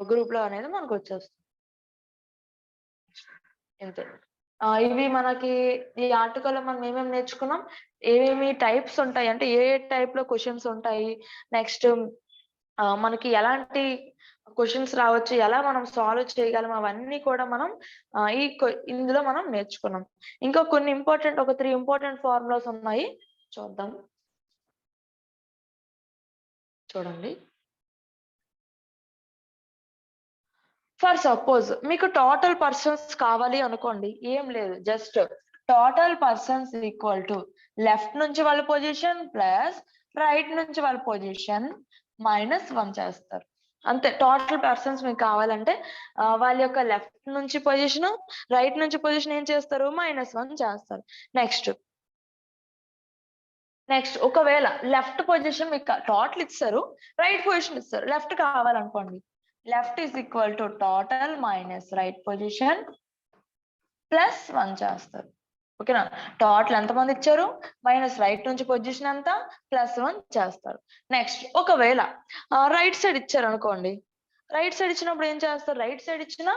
గ్రూప్‌లో అనేది మనకొచ్చేస్తుంది. ఇంతే. ఇవి మనకి ఈ ఆర్టికల్‌లో మనం ఏమేమి నేర్చుకున్నాం? ఏమేమి టైప్స్ ఉంటాయి? అంటే ఏ టైప్‌లో క్వెషన్స్ ఉంటాయి? నెక్స్ట్ మనకి ఎలాంటి క్వెషన్స్ రావచ్చు? ఎలా మనం సాల్వ్ చేయగలం? అవన్నీ కూడా మనం ఇందులో మనం నేర్చుకున్నాం. ఇంకా కొన్ని ఇంపార్టెంట్ ఒక 3 ఇంపార్టెంట్ ఫార్ములాస్ ఉన్నాయి. చూద్దాం. చూడండి. ఫర్ సపోజ్ మీకు టోటల్ పర్సన్స్ కావాలి అనుకోండి. ఏం లేదు. Just total persons equal to left నుంచి వాళ్ళ పొజిషన్ ప్లస్ రైట్ నుంచి వాళ్ళ పొజిషన్ -1 చేస్తారు. అంతే. టోటల్ పర్సన్స్ మీకు కావాలంటే వాళ్ళ యొక్క లెఫ్ట్ నుంచి పొజిషన్, రైట్ నుంచి పొజిషన్ ఏం చేస్తారు? -1 చేస్తారు. నెక్స్ట్ ఒకవేళ లెఫ్ట్ పొజిషన్ మీకు టోటల్ ఇచ్చారు. రైట్ పొజిషన్ ఇస్తారు. లెఫ్ట్ కావాలనుకోండి. Left is equal to total minus right position +1 చేస్తారు. ఓకేనా? టోటల్ ఎంతమంది ఇచ్చారు? మైనస్ రైట్ నుంచి పొజిషన్ ఎంత? +1 చేస్తారు. నెక్స్ట్ ఒకవేళ రైట్ సైడ్ ఇచ్చారనుకోండి. రైట్ సైడ్ ఇచ్చినప్పుడు ఏం చేస్తారు? రైట్ సైడ్ ఇచ్చినా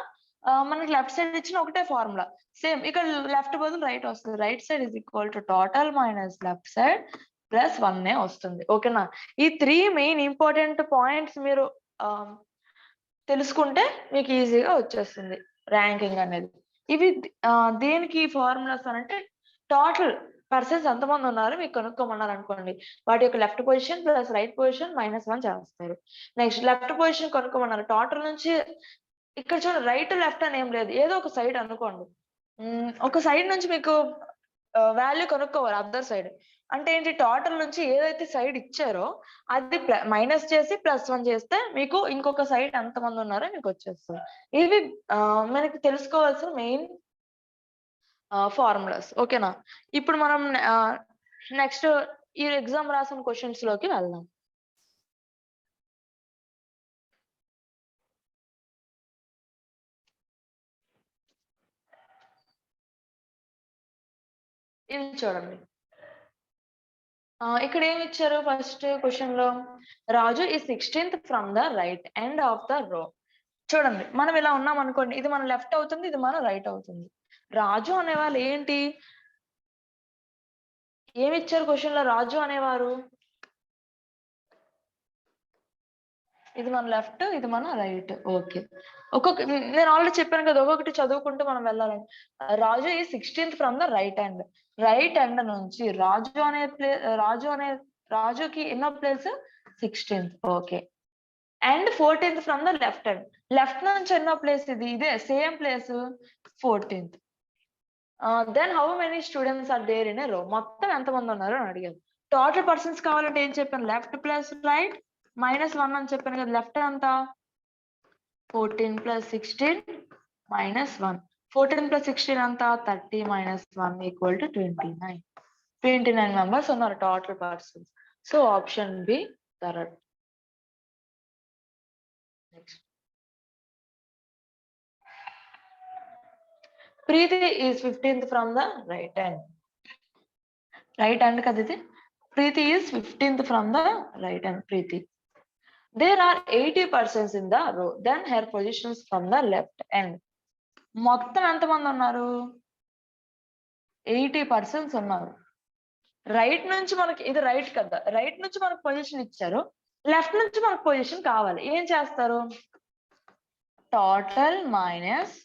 మనకి లెఫ్ట్ సైడ్ ఇచ్చిన ఒకటే ఫార్ములా. సేమ్ ఇక్కడ లెఫ్ట్ బదులు రైట్ వస్తది. Right side is equal to total minus left side +1 వస్తుంది. ఓకేనా? ఈ 3 మెయిన్ ఇంపార్టెంట్ పాయింట్స్ మీరు తెలుసుకుంటే మీకు ఈజీగా వచ్చేస్తుంది ర్యాంకింగ్ అనేది. ఇవి దేనికి ఫార్ములాస్ అనంటే టోటల్ పర్సన్స్ ఎంతమంది ఉన్నారు మీకు కనుక్కోమన్నారనుకోండి. వాటి యొక్క left position plus right position -1 చేస్తారు. నెక్స్ట్ లెఫ్ట్ పొజిషన్ కనుక్కోమన్నారు. టోటల్ నుంచి ఇక్కడ చూడండి రైట్, లెఫ్ట్ అని ఏం లేదు. ఏదో ఒక సైడ్ అనుకోండి. ఒక సైడ్ నుంచి మీకు వాల్యూ కనుక్కోవాలి అదర్ సైడ్. అంటే ఏంటి? టోటల్ నుంచి ఏదైతే సైడ్ ఇచ్చారో అది మైనస్ చేసి +1 చేస్తే మీకు ఇంకొక సైడ్ ఎంతమంది ఉన్నారో మీకొచ్చేస్తది. ఇవి మనకి తెలుసుకోవాల్సిన మెయిన్ ఫార్ములాస్. ఓకేనా? ఇప్పుడు మనం నెక్స్ట్ ఈ ఎగ్జామ్ రాసిన క్వెషన్స్‌లోకి వెళ్దాం. ఇది చూడండి. ఇక్కడ ఏమి ఇచ్చారు ఫస్ట్ క్వెషన్‌లో? Raju is 16th from the right end of the row. చూడండి. మనం ఇలా ఉన్నామనుకోండి. ఇది మన లెఫ్ట్ అవుతుంది. ఇది మన రైట్ అవుతుంది. రాజు అనేవాళ్ళు ఏంటి? ఏమిచ్చారు క్వెషన్‌లో రాజు అనేవారు? ఇది మన లెఫ్ట్, ఇది మన రైట్. ఓకే. నేను ఆల్రెడీ చెప్పాను కదా! ఒక్కొక్కటి చదువుకుంటూ మనం వెళ్ళాలని. Raju is 16th from the right end. Right end నుంచి రాజుకి ఎన్నో place? 16th. Okay. And 14th from the left end. Left నుంచి ఎన్నో ప్లేస్ ఇది? ఇదే same place 14th. Then how many students are there in a row? మొత్తం ఎంతమంది ఉన్నారు అని అడిగారు. టోటల్ పర్సన్స్ కావాలంటే ఏం చెప్పాను? లెఫ్ట్ ప్లస్ రైట్ -1 అని చెప్పాను కదా! లెఫ్ట్ ఎంత? 14 + 16 -1. 14 + 16 ఎంత? 30 - 1 = 29. 29 మెంబర్స్ ఉన్నారు total persons. So option B correct. Next. Preeti is 15th from the right hand. Right hand కదా ఇది? Preeti is 15th from the right hand. Preeti. There are 80 persons in the row. Then her positions from the left end. మొత్తం ఎంతమంది ఉన్నారు? 80 persons ఉన్నారు. Right నుంచి మనకి ఇది right కదా! రైట్ నుంచి మనకు పొజిషన్ ఇచ్చారు. లెఫ్ట్ నుంచి మనకు పొజిషన్ కావాలి. ఏం చేస్తారు? టోటల్ మైనస్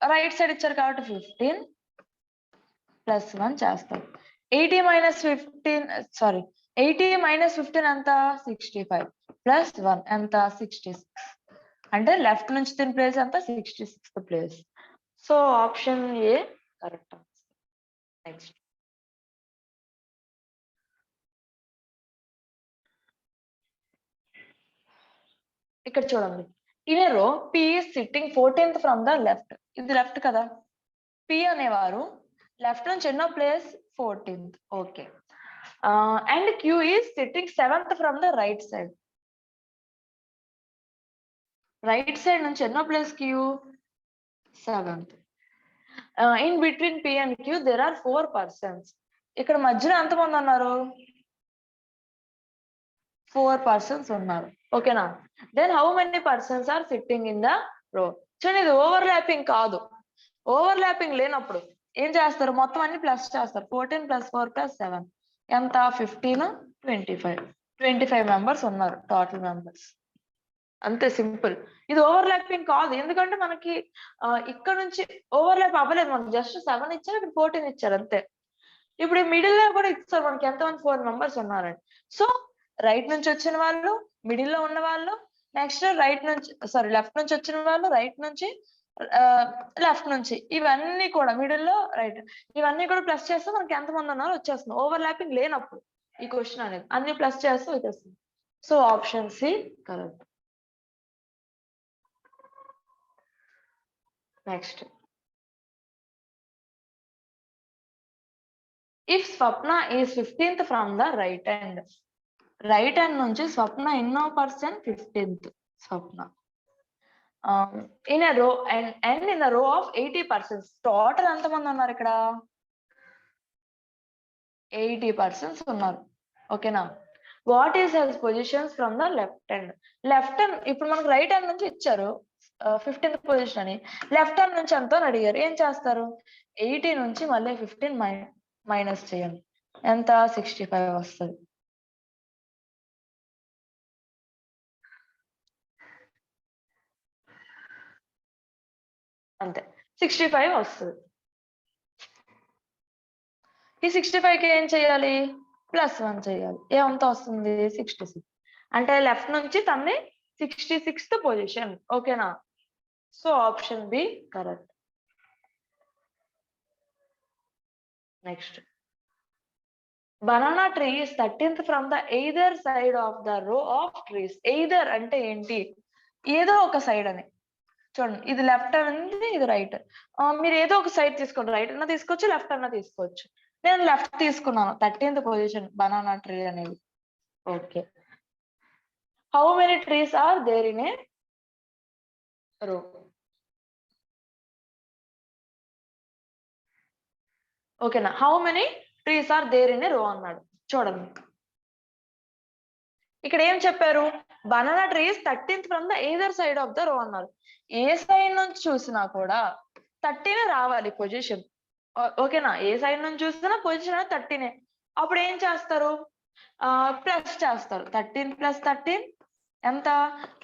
రైట్ సైడ్ ఇచ్చారు కాబట్టి 15 +1 చేస్తారు. 80 - 15 ఎంత? 65 +1 ఎంత? 66. అంటే లెఫ్ట్ నుంచి తిన ప్లేస్ ఎంత? 66th place. So option A correct answer. Next. ఇక్కడ చూడండి. ఇన్ ఎ రో P is sitting 14th from the left. ఇది లెఫ్ట్ కదా! P అనేవారు లెఫ్ట్ నుంచి ఎన్నో place? 14th. Okay. And Q is sitting 7th from the right side. Right side నుంచి ఎన్నో place Q? 7th. In between P and Q there are 4 persons. ఇక్కడ మధ్యలో ఎంతమంది ఉన్నారు? 4 persons ఉన్నారు. ఓకేనా? Then how many persons are sitting in the row? చూడండి, ఇది ఓవర్లాపింగ్ కాదు. ఓవర్లాపింగ్ లేనప్పుడు ఏం చేస్తారు? మొత్తం అన్ని ప్లస్ చేస్తారు. 14 + 4 + 7 ఎంత? 15, 25 మెంబర్స్ ఉన్నారు టోటల్ మెంబర్స్. అంతే, సింపుల్. ఇది ఓవర్లాపింగ్ కాదు, ఎందుకంటే మనకి ఇక్కడ నుంచి ఓవర్లాప్ అవ్వలేదు. మనకి జస్ట్ 7 ఇచ్చారు, ఇక్కడ 14 ఇచ్చారు అంతే. ఇప్పుడు మిడిల్ లో కూడా ఇచ్చారు మనకి ఎంతమంది? 4 మెంబర్స్ ఉన్నారండి. సో రైట్ నుంచి వచ్చిన వాళ్ళు, మిడిల్ లో ఉన్న వాళ్ళు, నెక్స్ట్ రైట్ నుంచి లెఫ్ట్ నుంచి వచ్చిన వాళ్ళు, రైట్ నుంచి లెఫ్ట్ నుంచి, ఇవన్నీ కూడా మిడిల్ లో రైట్, ఇవన్నీ కూడా ప్లస్ చేస్తే మనకి ఎంతమంది ఉన్నారో వచ్చేస్తుంది. ఓవర్లాపింగ్ లేనప్పుడు ఈ క్వశ్చన్ అనేది అన్ని ప్లస్ చేస్తే వచ్చేస్తుంది. So option C correct. Next, if Swapna is 15th from the right hand, right hand నుంచి Swapna ఎన్నో person? 15th Swapna. In a row and in a row of 80 persons, total ఎంతమంది ఉన్నారు ఇక్కడ? 80 persons ఉన్నారు. ఓకేనా? What is his positions from the left hand? Left hand ఇప్పుడు మనకు right hand నుంచి ఇచ్చారు 15th పొజిషన్ అని, లెఫ్ట్ హ్యాండ్ నుంచి ఎంతో అడిగారు. ఏం చేస్తారు? 80 నుంచి మళ్ళీ 15 మైనస్ చేయండి. ఎంత? 65 వస్తుంది. అంతే, 65 వస్తుంది. ఈ 65కి ఏం చేయాలి? +1 చేయాలి. ఏమంత వస్తుంది? 66. అంటే లెఫ్ట్ నుంచి తన్ని 66th పొజిషన్. ఓకేనా? So option B correct. Next, banana tree is 13th from the either side of the row of trees. either అంటే ఏంటి? ఏదో ఒక సైడ్ అని. చూడండి, ఇది లెఫ్ట్ అనేది, ఇది రైట్. మీరు ఏదో ఒక సైడ్ తీసుకోండి. రైట్ అన్నా తీసుకోవచ్చు, లెఫ్ట్ అన్నా తీసుకోవచ్చు. నేను లెఫ్ట్ తీసుకున్నాను. 13th పొజిషన్ బనానా ట్రీ అనేది. Okay, how many trees are there in a row? ఓకేనా? How many trees are there in a row అన్నాడు. చూడండి, ఇక్కడ ఏం చెప్పారు? Banana tree is 13th from the either side of the row అన్నారు. ఏ side నుంచి చూసినా కూడా 13 రావాలి పొజిషన్. ఓకేనా? ఏ సైడ్ నుంచి చూసినా పొజిషన్ 13. అప్పుడు ఏం చేస్తారు? ప్లస్ చేస్తారు. 13 + 13 ఎంత?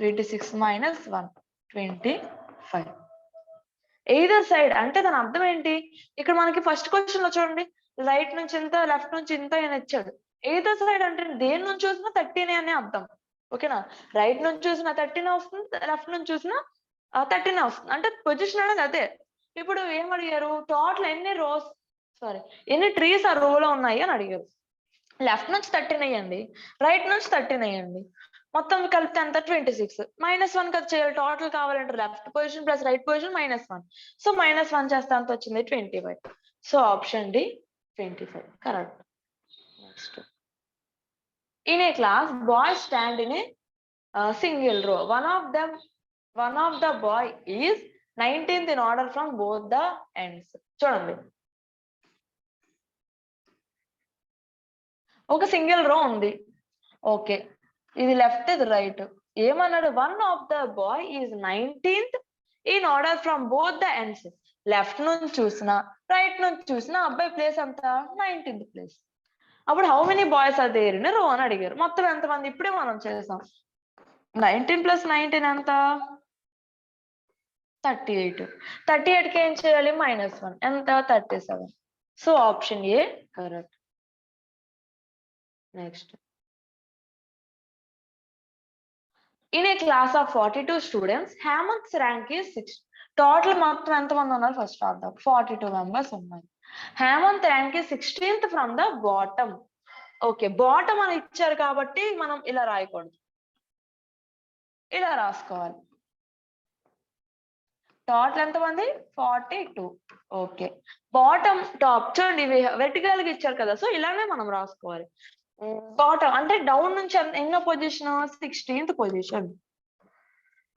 26 - 1 25. ఎయిదర్ సైడ్ అంటే దాని అర్థం ఏంటి? ఇక్కడ మనకి ఫస్ట్ క్వశ్చన్ లో చూడండి, రైట్ నుంచి ఇంత, లెఫ్ట్ నుంచి ఇంత అని ఇచ్చాడు. ఎయిదర్ సైడ్ అంటే దేని నుంచి చూసినా 13 అనే అర్థం. ఓకేనా? రైట్ నుంచి చూసినా 13 వస్తుంది, లెఫ్ట్ నుంచి చూసినా 13 వస్తుంది. అంటే పొజిషన్ అనేది అదే. ఇప్పుడు ఏం అడిగారు? టోటల్ ఎన్ని ట్రీస్ ఆ రోలో ఉన్నాయి అని అడిగారు. లెఫ్ట్ నుంచి 13 వేయండి, రైట్ నుంచి 13 వేయండి, మొత్తం కలిపితే ఎంత? 26. -1 కదా చేయాలి. టోటల్ కావాలంటే left position plus right position -1. So -1 చేస్తే ఎంత వచ్చింది? 25. So option D 25 correct. Next, in a class, boys stand in a single row. One of the boy is 19th in order from both the ends. చూడండి, ఒక single రో ఉంది. Okay, ఇది left, ఇది right. ఏమన్నాడు? One of the boy is 19th in order from both the ends. Left నుంచి చూసినా, right నుంచి చూసినా అబ్బాయి ప్లేస్ ఎంత? 19th place. అప్పుడు how many boys are there in row అని అడిగారు. మొత్తం ఎంతమంది? ఇప్పుడే మనం చేసాం. 19 + 19 ఎంత? 38. 38కి ఏం చేయాలి? -1 ఎంత? 37. So option A correct. Next, in a class of 42 students, Hemant's rank is 6. Total మొత్తం ఎంతమంది ఉన్నారు? ఫస్ట్ రాద్దాం. 42 మెంబర్స్ ఉన్నారు. Hemant rank is 16th from the bottom. Okay, bottom అని ఇచ్చారు కాబట్టి మనం ఇలా రాయకూడదు, ఇలా రాసుకోవాలి. టోటల్ ఎంతమంది? 42. Okay, bottom top. చూడండి, ఇవి వెర్టికల్ గా ఇచ్చారు కదా, సో ఇలానే మనం రాసుకోవాలి. బాటమ్ అంటే డౌన్ నుంచి ఎన్నో పొజిషన్? 16th position.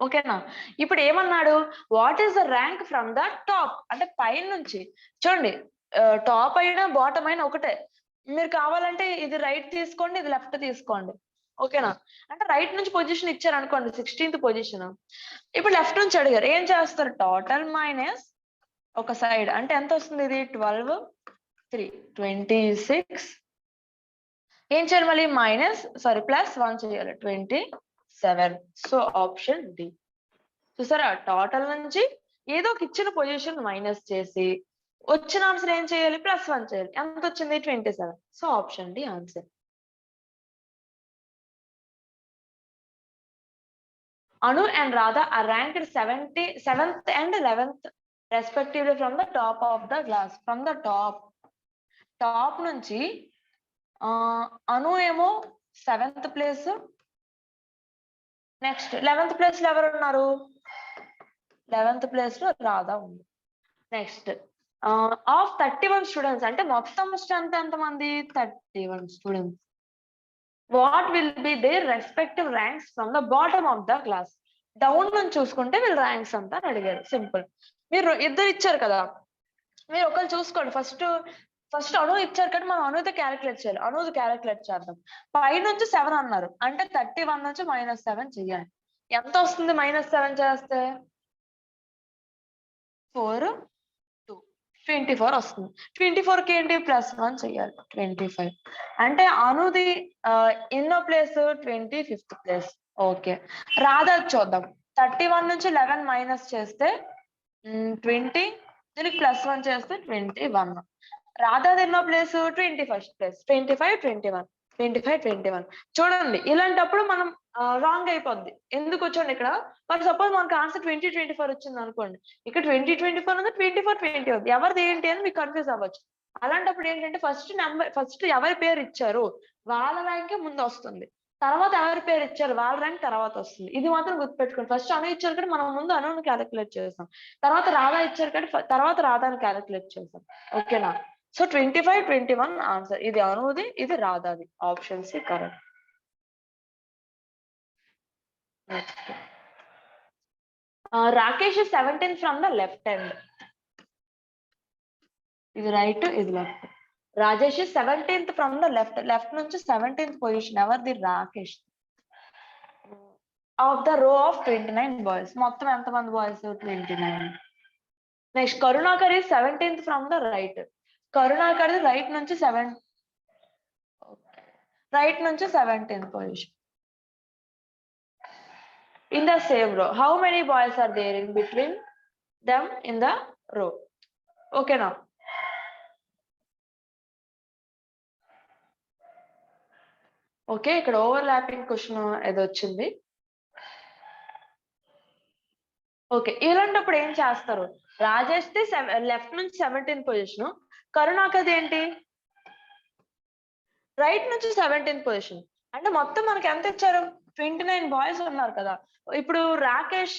ఓకేనా? ఇప్పుడు ఏమన్నాడు? What is the rank from the top అంటే పైన నుంచి చూడండి టాప్ అయినా బాటమ్ అయినా ఒకటే. మీరు కావాలంటే ఇది రైట్ తీసుకోండి, ఇది లెఫ్ట్ తీసుకోండి. ఓకేనా? అంటే రైట్ నుంచి పొజిషన్ ఇచ్చారనుకోండి 16th పొజిషన్. ఇప్పుడు లెఫ్ట్ నుంచి అడిగారు. ఏం చేస్తారు? టోటల్ మైనస్ ఒక సైడ్ అంటే ఎంత వస్తుంది ఇది? 12, 3, 26. ఏం చేయాలి మళ్ళీ? ప్లస్ 1 చేయాలి 27. So option D. చూసారా? టోటల్ నుంచి ఏదో ఒక ఇచ్చిన పొజిషన్ మైనస్ చేసి వచ్చిన ఆన్సర్ ఏం చేయాలి? +1 చేయాలి. ఎంత వచ్చింది? 27. So option D answer. Anu and Radha are ranked 7th and 11th respectively from the top of the class. From the top నుంచి అను ఏమో 7th place. Next 11th place లో ఎవరు ఉన్నారు? 11th ప్లేస్ లో రాధా ఉంది. నెక్స్ట్ ఆఫ్ 31 స్టూడెంట్స్ అంటే మొత్తం strength ఎంతమంది? 31 students. What will be their respective ranks from the bottom of the class? Down నుంచి చూసుకుంటే వీళ్ళ ర్యాంక్స్ అంతా అని అడిగారు. సింపుల్. మీరు ఇద్దరు ఇచ్చారు కదా, మీరు ఒకరు చూసుకోండి. ఫస్ట్ అను ఇచ్చారు కానీ మనం అనుతో క్యాలిక్యులేట్ చేయాలి. అనుది క్యాలిక్యులేట్ చేద్దాం. పై నుంచి 7 అన్నారు అంటే 31 నుంచి -7 చెయ్యాలి. ఎంత వస్తుంది -7 చేస్తే? 4, 2, 24 వస్తుంది. 24 కి ఏంటి? +1 చెయ్యాలి 25. అంటే అనుది ఎన్నో place? 25th place. Okay. Radha చూద్దాం. 31 నుంచి 11 మైనస్ చేస్తే 20, దీనికి +1 చేస్తే 21. రాధాది ఎన్నో ప్లేస్? 21st place. 25, 21, 25, 21. చూడండి ఇలాంటప్పుడు మనం రాంగ్ అయిపోద్ది. ఎందుకు చూడండి ఇక్కడ ఫర్ సపోజ్ మనకు ఆన్సర్ 20, 24 వచ్చింది అనుకోండి. ఇక్కడ 20, 24 ఉంది, 24, 20 ఉంది. ఎవరిది ఏంటి అని మీకు కన్ఫ్యూజ్ అవ్వచ్చు. అలాంటప్పుడు ఏంటంటే ఫస్ట్ ఎవరి పేరు ఇచ్చారు వాళ్ళ ర్యాంకే ముందు వస్తుంది. తర్వాత ఎవరి పేరు ఇచ్చారు వాళ్ళ ర్యాంక్ తర్వాత వస్తుంది. ఇది మాత్రం గుర్తుపెట్టుకోండి. ఫస్ట్ అను ఇచ్చారు కాబట్టి మనం ముందు అనుని క్యాలిక్యులేట్ చేస్తాం. తర్వాత రాధా ఇచ్చారు కాబట్టి తర్వాత రాధాని క్యాలిక్యులేట్ చేస్తాం. ఓకేనా? So 25, 21 answer. ఇది అనుది, ఇది రాధాది. Option C correct. Rakesh 17th from the left hand. ఇది రైట్, ఇది left. Rajesh 17th from the left నుంచి 17th పొజిషన్. ఎవరిది? Rakesh. Of the row of 29 boys. మొత్తం ఎంతమంది boys? 29. Next Karunakar 17th from the right. Karunakar right నుంచి 17th position. In the same row, how many boys are there in between them in the row? Okay now. Okay, ఇక్కడ overlapping question ఏదో వచ్చింది. Okay, ఇలాంటప్పుడు ఏం చేస్తారు? Rajesh left నుంచి 17th position, Karunakar ఏంటి right నుంచి 17th పొజిషన్. అంటే మొత్తం మనకి ఎంత ఇచ్చారు? 29 బాయ్స్ ఉన్నారు కదా. ఇప్పుడు రాకేష్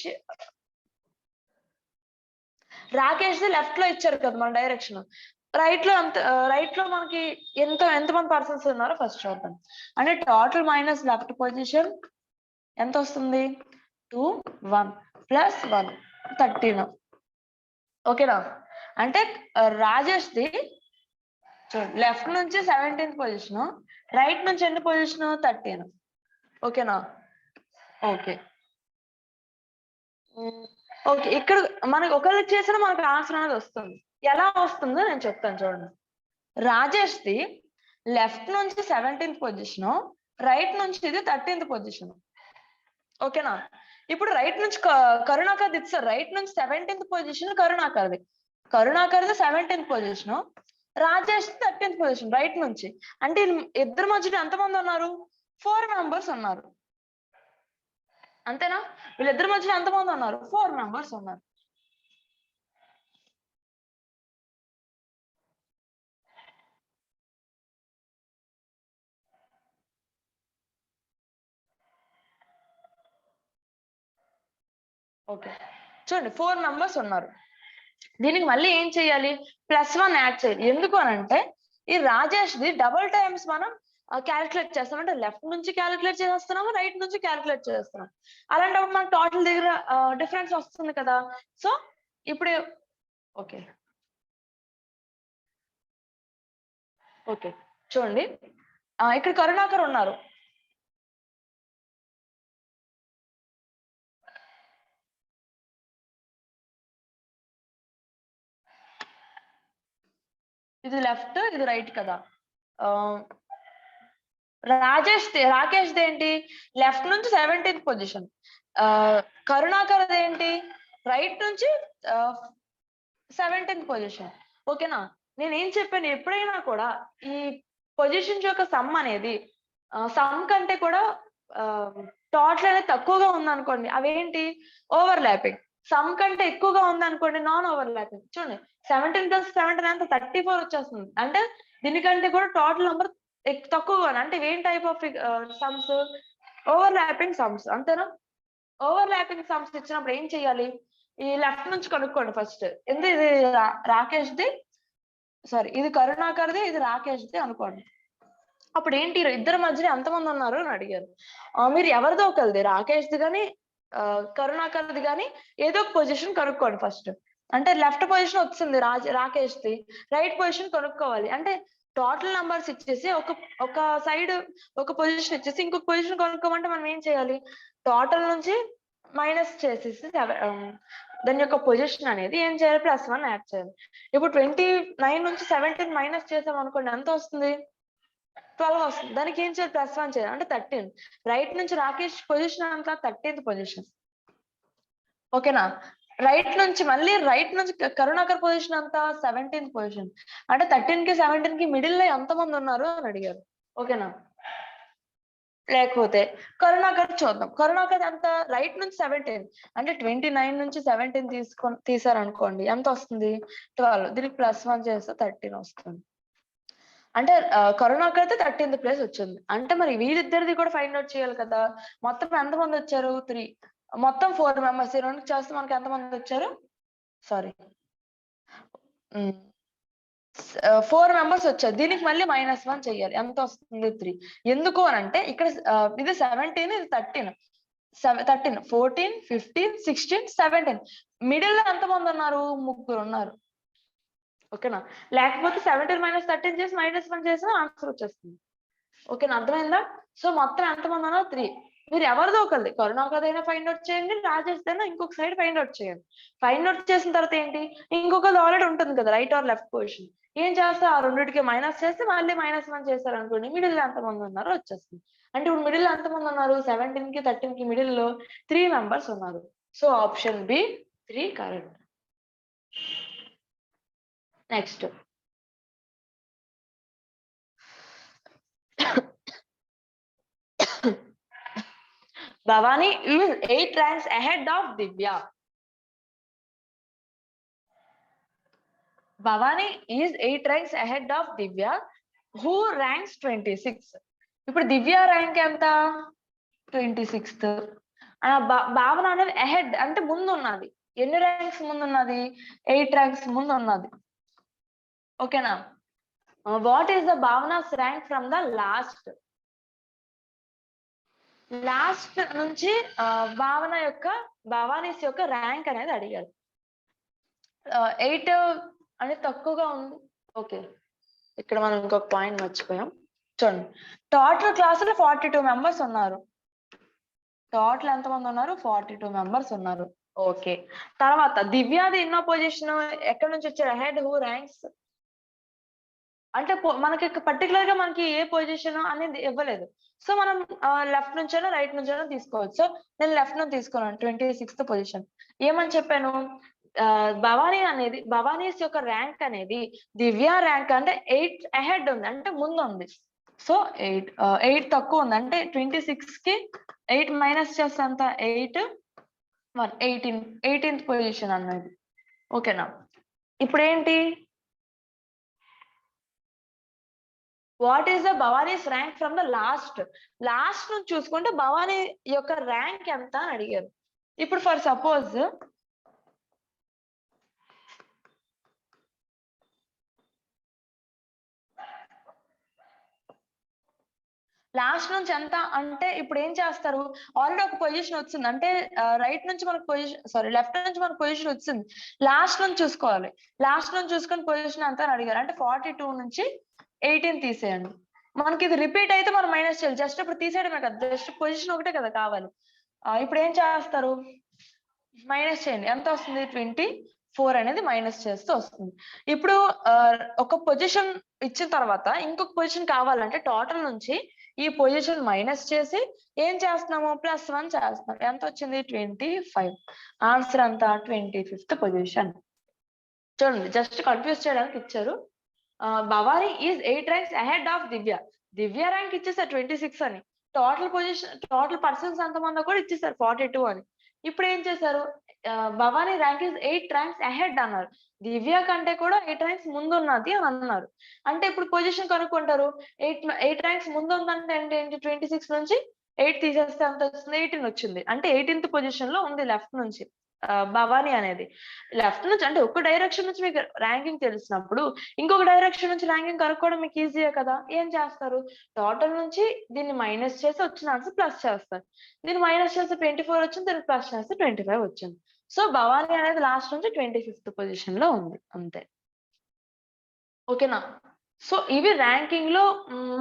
లెఫ్ట్ లో ఇచ్చారు కదా మన డైరెక్షన్. రైట్ లో మనకి ఎంతమంది పర్సన్స్ ఉన్నారో ఫస్ట్ చూద్దాం. అంటే టోటల్ మైనస్ లెఫ్ట్ పొజిషన్ ఎంత వస్తుంది? 2, 1 + 1 13. ఓకేనా? అంటే రాజేష్ ది లెఫ్ట్ నుంచి 17th పొజిషన్, రైట్ నుంచి ఎన్ని పొజిషన్? 13. ఓకేనా? ఓకే. ఇక్కడ మనకి ఒకళ్ళు చేసినా మనకు ఆన్సర్ అనేది వస్తుంది. ఎలా వస్తుందో నేను చెప్తాను చూడండి. రాజేష్ ది లెఫ్ట్ నుంచి 17th పొజిషన్, రైట్ నుంచి ఇది 13th పొజిషన్. ఓకేనా? ఇప్పుడు రైట్ నుంచి కరుణాకర్ ఇస్తారు. రైట్ నుంచి 17th పొజిషన్ కరుణాకర్ది 17th position, Rajesh 13th position right నుంచి. అంటే ఇద్దరు మధ్యలో ఎంతమంది ఉన్నారు? 4 మెంబర్స్ ఉన్నారు. అంతేనా? వీళ్ళిద్దరి మధ్యలో ఎంతమంది ఉన్నారు? 4 మెంబర్స్ ఉన్నారు. ఓకే, చూడండి 4 మెంబర్స్ ఉన్నారు. దీనికి మళ్ళీ ఏం చేయాలి? +1 యాడ్ చేయాలి. ఎందుకు అని అంటే ఈ రాజేష్ ది డబుల్ టైమ్స్ మనం క్యాలిక్యులేట్ చేస్తాం. అంటే లెఫ్ట్ నుంచి క్యాలిక్యులేట్ చేస్తున్నాము, రైట్ నుంచి క్యాలిక్యులేట్ చేస్తున్నాం. అలాంటప్పుడు మనకు టోటల్ దగ్గర డిఫరెన్స్ వస్తుంది కదా. సో ఇప్పుడు ఓకే ఓకే చూడండి, ఇక్కడ కరుణాకర్ ఉన్నారు. ఇది లెఫ్ట్, ఇది రైట్ కదా. రాకేష్ ఏంటి, లెఫ్ట్ నుంచి 17th పొజిషన్. కరుణాకర్ ఏంటి, రైట్ నుంచి 17th పొజిషన్. ఓకేనా. నేనేం చెప్పాను, ఎప్పుడైనా కూడా ఈ పొజిషన్స్ యొక్క సమ్ అనేది సమ్ కంటే కూడా టోటల్ అనేది తక్కువగా ఉందనుకోండి, అవేంటి ఓవర్ ల్యాపింగ్. సమ్ కంటే ఎక్కువగా ఉందనుకోండి నాన్ ఓవర్ ల్యాపింగ్. చూడండి 17+17 అంత 34 వచ్చేస్తుంది. అంటే దీనికంటే కూడా టోటల్ నెంబర్ తక్కువగా ఉంది. అంటే ఏం type of sums, over lapping sums, అంతేనా. ఓవర్ ల్యాపింగ్ సమ్స్ ఇచ్చినప్పుడు ఏం చేయాలి, ఈ లెఫ్ట్ నుంచి కనుక్కోండి ఫస్ట్. ఇది రాకేష్ది, సారీ ఇది కరుణాకర్ది, ఇది రాకేష్ది అనుకోండి. అప్పుడు ఏంటి, ఇద్దరి మధ్యలో ఎంతమంది ఉన్నారు అని అడిగారు. మీరు ఎవరిదో ఒకరిది, రాకేష్ది కానీ కరుణాకర్ది కానీ ఏదో ఒక పొజిషన్ కనుక్కోండి ఫస్ట్. అంటే లెఫ్ట్ పొజిషన్ వచ్చింది రాకేష్ది, రైట్ పొజిషన్ కనుక్కోవాలి. అంటే టోటల్ నంబర్స్ ఇచ్చేసి ఒక సైడ్ ఒక పొజిషన్ ఇచ్చేసి ఇంకొక పొజిషన్ కనుక్కోమంటే మనం ఏం చేయాలి, టోటల్ నుంచి మైనస్ చేసేసి దాని యొక్క పొజిషన్ అనేది ఏం చేయాలి, +1 యాడ్ చేయాలి. ఇప్పుడు 29 నుంచి 17 మైనస్ చేసాం అనుకోండి, ఎంత వస్తుంది, 12 వస్తుంది. దానికి ఏం చేయాలి, +1 చేయాలి. అంటే 13. రైట్ నుంచి రాకేష్ పొజిషన్ అంతా 13th పొజిషన్. ఓకేనా. రైట్ నుంచి కరుణాకర్ పొజిషన్ అంతా 17th పొజిషన్. అంటే 13 కి 17 కి మిడిల్ లో ఎంతమంది ఉన్నారు అని అడిగారు. ఓకేనా. లేకపోతే కరుణాకర్ చూద్దాం. కరుణాకర్ అంత రైట్ నుంచి 17, అంటే 29 నుంచి 17 తీసారనుకోండి, ఎంత వస్తుంది, 12. దీనికి +1 చేస్తే 13 వస్తుంది. అంటే కరుణాకర్ అయితే 13th ప్లేస్ వచ్చింది. అంటే మరి వీళ్ళిద్దరిది కూడా ఫైండ్ అవుట్ చేయాలి కదా. మొత్తం ఎంతమంది వచ్చారు, 3. మొత్తం 4 మెంబర్స్. ఈ 2 చేస్తే మనకి ఎంతమంది వచ్చారు, సారీ 4 మెంబర్స్ వచ్చారు. దీనికి మళ్ళీ -1 చెయ్యాలి. ఎంత వస్తుంది, 3. ఎందుకు అని అంటే ఇక్కడ ఇది 17, ఇది 13. 13, 14, 15, 16, 17. మిడిల్ లో ఎంతమంది ఉన్నారు, 3 ఉన్నారు. ఓకేనా. లేకపోతే 17 - 13 చేసి -1 చేసినా ఆన్సర్ వచ్చేస్తుంది. ఓకేనా, అర్థమైందా. సో మొత్తం ఎంతమంది ఉన్నారు, 3. మీరు ఎవరిదో ఒకరిది, కరుణాకర్ అయినా ఫైండ్ అవుట్ చేయండి, రాజేష్ అయినా ఇంకొక సైడ్ ఫైండ్ అవుట్ చేయండి. ఫైండ్ అవుట్ చేసిన తర్వాత ఏంటి, ఇంకొకది ఆల్రెడీ ఉంటుంది కదా, రైట్ ఆర్ లెఫ్ట్ పొజిషన్. ఏం చేస్తే ఆ రెండింటికి మైనస్ చేస్తే మళ్ళీ -1 చేశారు అనుకోండి, మిడిల్ లో ఎంతమంది ఉన్నారో వచ్చేస్తుంది. అంటే ఇప్పుడు మిడిల్ లో ఎంతమంది ఉన్నారు, 17 కి 13 కి మిడిల్ లో 3 మెంబర్స్ ఉన్నారు. So option B 3 correct. Next, Bhavani is 8 ranks ahead of Divya. Bhavani is 8 ranks ahead of Divya, who ranks 26. ఇప్పుడు దివ్య ర్యాంక్ ఎంత, 26th. భావన అనేది అహెడ్ అంటే ముందు ఉన్నది. ఎన్ని ర్యాంక్స్ ముందు ఉన్నది, 8 ర్యాంక్స్ ముందు ఉన్నది. ఓకేనా. What is the Bhavana's rank from the last నుంచి భవానీస్ యొక్క ర్యాంక్ అనేది అడిగారు. 8 అనేది తక్కువగా ఉంది. ఓకే, ఇక్కడ మనం ఇంకొక పాయింట్ మర్చిపోయాం. చూడండి, టోటల్ క్లాసులో 42 మెంబర్స్ ఉన్నారు. టోటల్ ఎంతమంది ఉన్నారు, 42 మెంబర్స్ ఉన్నారు. ఓకే, తర్వాత దివ్యాది ఎన్నో పొజిషన్, ఎక్కడి నుంచి వచ్చారు, హెడ్ హూ ర్యాంక్స్ అంటే మనకి పర్టికులర్ గా మనకి ఏ పొజిషన్ అనేది ఇవ్వలేదు. సో మనం లెఫ్ట్ నుంచైనా రైట్ నుంచైనా తీసుకోవచ్చు. సో నేను లెఫ్ట్ నుంచి తీసుకున్నాను, 26th పొజిషన్. ఏమని చెప్పాను, భవానీస్ యొక్క ర్యాంక్ అనేది దివ్య ర్యాంక్ అంటే 8 అహెడ్ ఉంది, అంటే ముందు ఉంది. సో 8 తక్కువ ఉంది. అంటే 26 కి 8 మైనస్ చేస్తే అంత 8 1 18th పొజిషన్ అన్నది. ఓకేనా. ఇప్పుడు ఏంటి, what is the Bhavani's rank from the last నుంచి చూసుకుంటే భవానీ యొక్క ర్యాంక్ ఎంత అని అడిగారు. ఇప్పుడు ఫర్ సపోజ్ లాస్ట్ నుంచి ఎంత అంటే ఇప్పుడు ఏం చేస్తారు, ఆల్రెడీ ఒక పొజిషన్ వచ్చింది అంటే రైట్ నుంచి మనకు పొజిషన్ లెఫ్ట్ నుంచి మనకు పొజిషన్ వచ్చింది, లాస్ట్ నుంచి చూసుకోవాలి. లాస్ట్ నుంచి చూసుకొని పొజిషన్ ఎంత అని అడిగారు అంటే 42 నుంచి 18 తీసేయండి. మనకి ఇది రిపీట్ అయితే మనం మైనస్ చేయాలి. జస్ట్ ఇప్పుడు తీసేయడమే కదా, జస్ట్ పొజిషన్ ఒకటే కదా కావాలి. ఇప్పుడు ఏం చేస్తారు, మైనస్ చేయండి. ఎంత వస్తుంది, 24 అనేది మైనస్ చేస్తే వస్తుంది. ఇప్పుడు ఒక పొజిషన్ ఇచ్చిన తర్వాత ఇంకొక పొజిషన్ కావాలంటే టోటల్ నుంచి ఈ పొజిషన్ మైనస్ చేసి ఏం చేస్తున్నాము, +1 చేస్తున్నాం. ఎంత వచ్చింది, 25. ఆన్సర్ అంతా 25th పొజిషన్. చూడండి, జస్ట్ కన్ఫ్యూజ్ చేయడానికి ఇచ్చారు. Bhavani is 8 ranks ahead of Divya. Divya rank ఇచ్చేసారు 26 అని. టోటల్ పర్సన్స్ ఎంతమందో కూడా ఇచ్చేసారు 42 అని. ఇప్పుడు ఏం చేశారు, Bhavani rank is 8 ranks ahead అన్నారు. దివ్య కంటే కూడా 8 ర్యాంక్స్ ముందు ఉన్నది అని అన్నారు. అంటే ఇప్పుడు పొజిషన్ కనుక్కుంటారు. 8 ర్యాంక్స్ ముందు ఉందంటే ఏంటి, 26 నుంచి 8 తీసేస్తే ఎంత వస్తుంది, 18 వచ్చింది. అంటే 18th పొజిషన్ లో ఉంది లెఫ్ట్ నుంచి భవాని అనేది. లెఫ్ట్ నుంచి అంటే ఒక డైరెక్షన్ నుంచి మీకు ర్యాంకింగ్ తెలిసినప్పుడు ఇంకొక డైరెక్షన్ నుంచి ర్యాంకింగ్ కనుక్కోవడం మీకు ఈజీయే కదా. ఏం చేస్తారు, టోటల్ నుంచి దీన్ని మైనస్ చేసి వచ్చిన ఆన్సర్ ప్లస్ చేస్తారు. దీన్ని మైనస్ చేస్తే 24 వచ్చింది, దీన్ని ప్లస్ చేస్తే 25 వచ్చింది. సో భవాని అనేది లాస్ట్ నుంచి 25th పొజిషన్ లో ఉంది, అంతే. ఓకేనా. సో ఇవి ర్యాంకింగ్ లో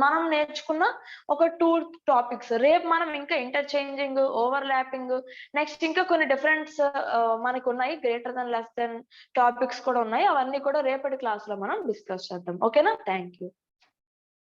మనం నేర్చుకున్న ఒక 2 టాపిక్స్. రేపు మనం ఇంకా ఇంటర్చేంజింగ్, ఓవర్లాపింగ్, నెక్స్ట్ ఇంకా కొన్ని డిఫరెంట్స్ మనకు ఉన్నాయి, greater than, less than topics కూడా ఉన్నాయి. అవన్నీ కూడా రేపటి క్లాస్ లో మనం డిస్కస్ చేద్దాం. ఓకేనా. Thank you.